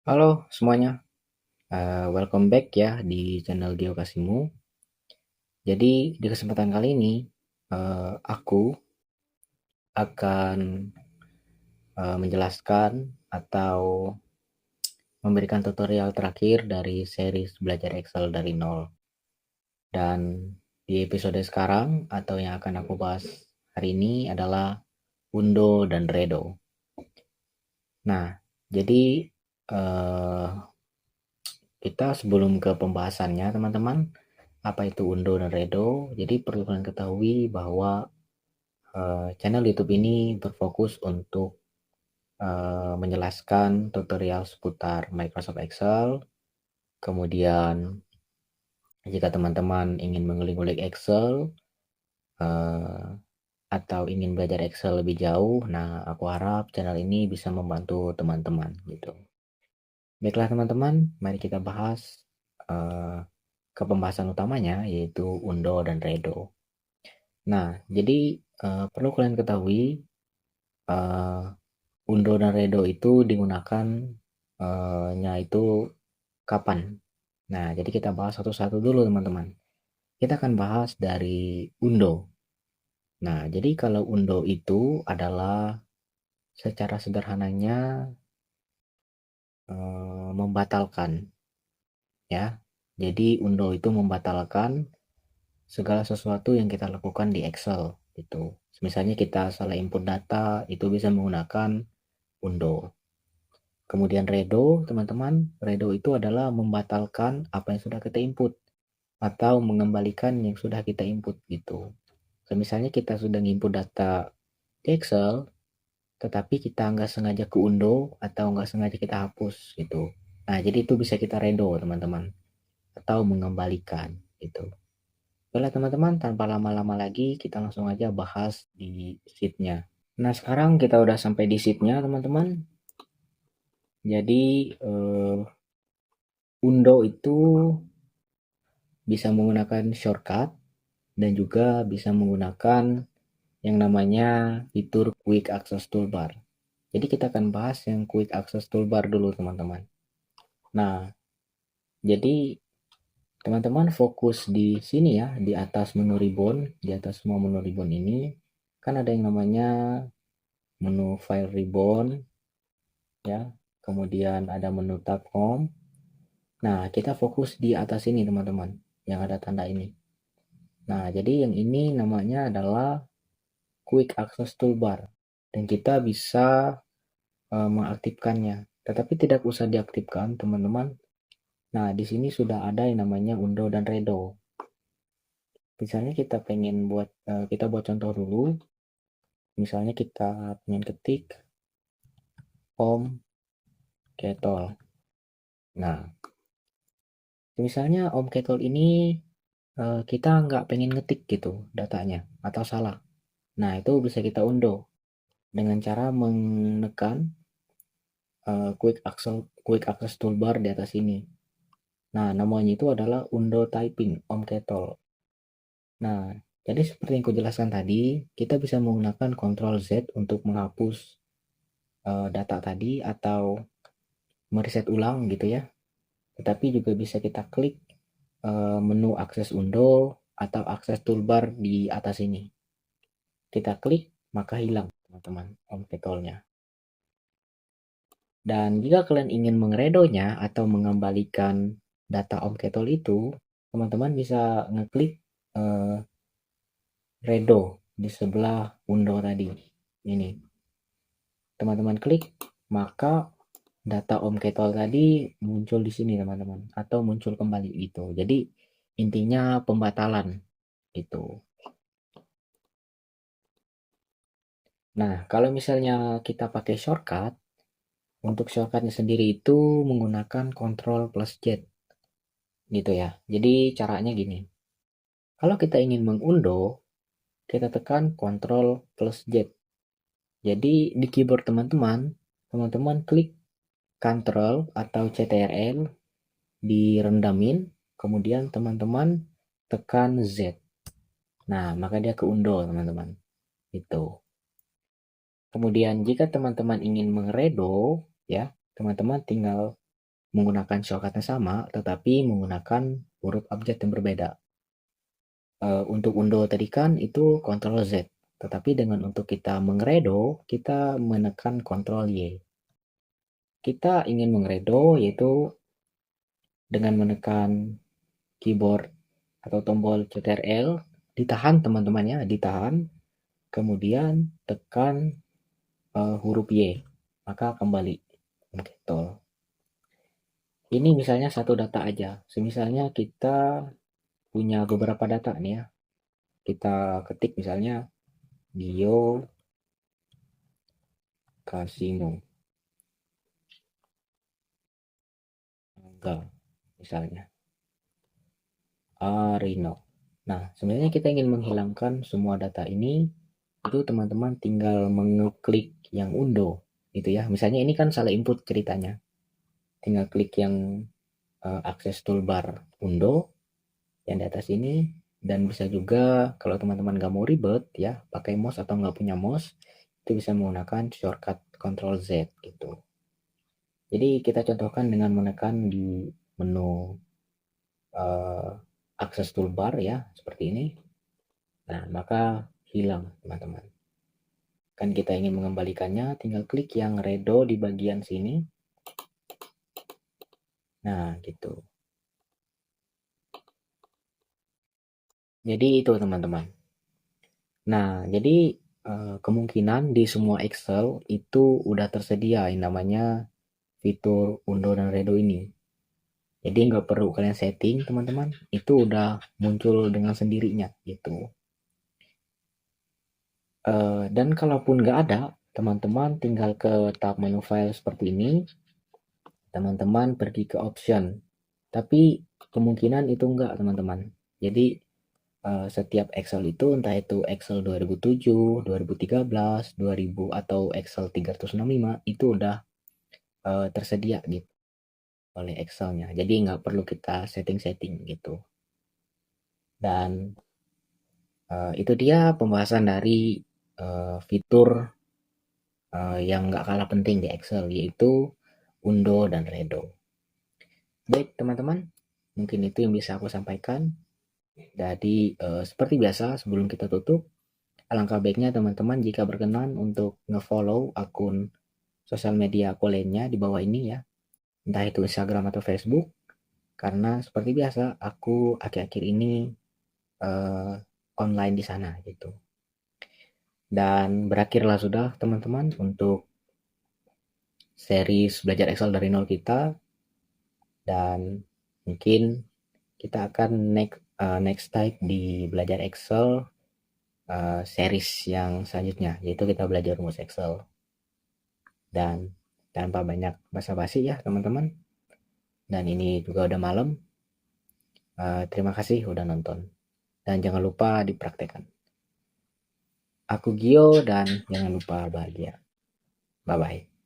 Halo semuanya, welcome back ya di channel Geokasimu. Jadi di kesempatan kali ini aku akan menjelaskan atau memberikan tutorial terakhir dari series belajar Excel dari nol. Dan di episode sekarang atau yang akan aku bahas hari ini adalah Undo dan Redo. Nah, jadi eh, kita sebelum ke pembahasannya teman-teman, apa itu Undo dan Redo? Jadi perlu kalian ketahui bahwa channel YouTube ini berfokus untuk menjelaskan tutorial seputar Microsoft Excel. Kemudian jika teman-teman ingin mengulik-ulik Excel uh, atau ingin belajar Excel lebih jauh, nah aku harap channel ini bisa membantu teman-teman gitu. Baiklah teman-teman, mari kita bahas uh, ke pembahasan utamanya yaitu Undo dan Redo. Nah, jadi perlu kalian ketahui uh, Undo dan Redo itu digunakan nya itu kapan. Nah, jadi kita bahas satu-satu dulu teman-teman. Kita akan bahas dari Undo. Nah, jadi kalau Undo itu adalah secara sederhananya membatalkan ya. Jadi Undo itu membatalkan segala sesuatu yang kita lakukan di Excel itu. Misalnya kita salah input data, itu bisa menggunakan Undo. Kemudian Redo, teman-teman, Redo itu adalah membatalkan apa yang sudah kita input atau mengembalikan yang sudah kita input gitu. Misalnya kita sudah input data di Excel, tetapi kita nggak sengaja keundo atau nggak sengaja kita hapus gitu. Nah, jadi itu bisa kita Redo, teman-teman, atau mengembalikan gitu. Baiklah teman-teman, tanpa lama-lama lagi, kita langsung aja bahas di sheet-nya. Nah, sekarang kita udah sampai di sheet-nya, teman-teman. Jadi, Undo itu bisa menggunakan shortcut dan juga bisa menggunakan yang namanya fitur Quick Access Toolbar. Jadi kita akan bahas yang Quick Access Toolbar dulu teman-teman. Nah, jadi teman-teman fokus di sini ya, di atas menu ribbon, di atas semua menu ribbon ini kan ada yang namanya menu file ribbon ya, kemudian ada menu tab home. Nah, kita fokus di atas ini teman-teman, yang ada tanda ini. Nah, jadi yang ini namanya adalah Quick Access Toolbar dan kita bisa mengaktifkannya. Tetapi tidak usah diaktifkan, teman-teman. Nah, di sini sudah ada yang namanya Undo dan Redo. Misalnya kita pengen buat kita buat contoh dulu. Misalnya kita pengen ketik Om Ketol. Nah, misalnya Om Ketol ini kita nggak pengen ngetik gitu datanya atau salah. Nah, itu bisa kita undo dengan cara menekan quick access toolbar di atas ini. Nah, namanya itu adalah undo typing Om Ketol. Nah, jadi seperti yang kujelaskan tadi, kita bisa menggunakan Ctrl Z untuk menghapus data tadi atau mereset ulang gitu ya. Tetapi juga bisa kita klik menu akses undo atau akses toolbar di atas ini. Kita klik, maka hilang teman-teman Om Ketolnya. Dan jika kalian ingin mengredonya atau mengembalikan data Om Ketol itu, teman-teman bisa ngeklik eh, Redo di sebelah Undo tadi. Ini. Teman-teman klik, maka data Om Ketol tadi muncul di sini teman-teman. Atau muncul kembali gitu. Jadi intinya pembatalan gitu. Nah, kalau misalnya kita pakai shortcut, untuk shortcutnya sendiri itu menggunakan Ctrl plus Z gitu ya. Jadi caranya gini. Kalau kita ingin mengundo, kita tekan Ctrl plus Z. Jadi di keyboard teman-teman, teman-teman klik Ctrl atau CTRL direndamin, kemudian teman-teman tekan Z. Nah, maka dia keundo teman-teman. Itu. Kemudian jika teman-teman ingin mengeredo, ya, teman-teman tinggal menggunakan shortcutnya sama, tetapi menggunakan huruf abjad yang berbeda. Untuk undo tadi kan itu Ctrl Z, tetapi dengan untuk kita mengredo, kita menekan Ctrl Y. Kita ingin mengredo yaitu dengan menekan keyboard atau tombol Ctrl, ditahan teman-teman ya, ditahan, kemudian tekan huruf Y, maka kembali gitu. Ini misalnya satu data aja, misalnya kita punya beberapa data nih ya, kita ketik misalnya Gio Casino enggak misalnya Arino. Nah, sebenarnya kita ingin menghilangkan semua data ini, itu teman-teman tinggal mengeklik yang undo gitu ya. Misalnya ini kan salah input ceritanya, tinggal klik yang akses toolbar undo yang di atas ini, dan bisa juga kalau teman-teman nggak mau ribet ya pakai mouse atau nggak punya mouse, itu bisa menggunakan shortcut Ctrl Z gitu. Jadi kita contohkan dengan menekan di menu akses toolbar ya seperti ini. Nah, maka hilang teman-teman. Kan kita ingin mengembalikannya, tinggal klik yang redo di bagian sini. Nah, gitu. Jadi itu teman-teman. Nah, jadi kemungkinan di semua Excel itu udah tersedia yang namanya fitur undo dan redo ini. Jadi nggak perlu kalian setting teman-teman, itu udah muncul dengan sendirinya gitu. Dan kalaupun nggak ada, teman-teman tinggal ke tab menu file seperti ini, teman-teman pergi ke option. Tapi kemungkinan itu enggak teman-teman. Jadi setiap Excel itu entah itu Excel 2007, 2013, 2000 atau Excel 365 itu udah tersedia gitu oleh Excelnya. Jadi nggak perlu kita setting-setting gitu. Dan itu dia pembahasan dari fitur yang nggak kalah penting di Excel, yaitu undo dan redo. Baik teman-teman, mungkin itu yang bisa aku sampaikan. Jadi seperti biasa sebelum kita tutup, alangkah baiknya teman-teman jika berkenan untuk nge-follow akun sosial media aku lainnya di bawah ini ya, entah itu Instagram atau Facebook, karena seperti biasa aku akhir-akhir ini uh, online di sana gitu. Dan berakhirlah sudah teman-teman untuk series belajar Excel dari nol kita, dan mungkin kita akan next type di belajar Excel series yang selanjutnya, yaitu kita belajar rumus Excel. Dan tanpa banyak basa-basi ya teman-teman, dan ini juga udah malam. Terima kasih udah nonton, dan jangan lupa dipraktekkan. Aku Gio, dan jangan lupa bahagia. Bye bye.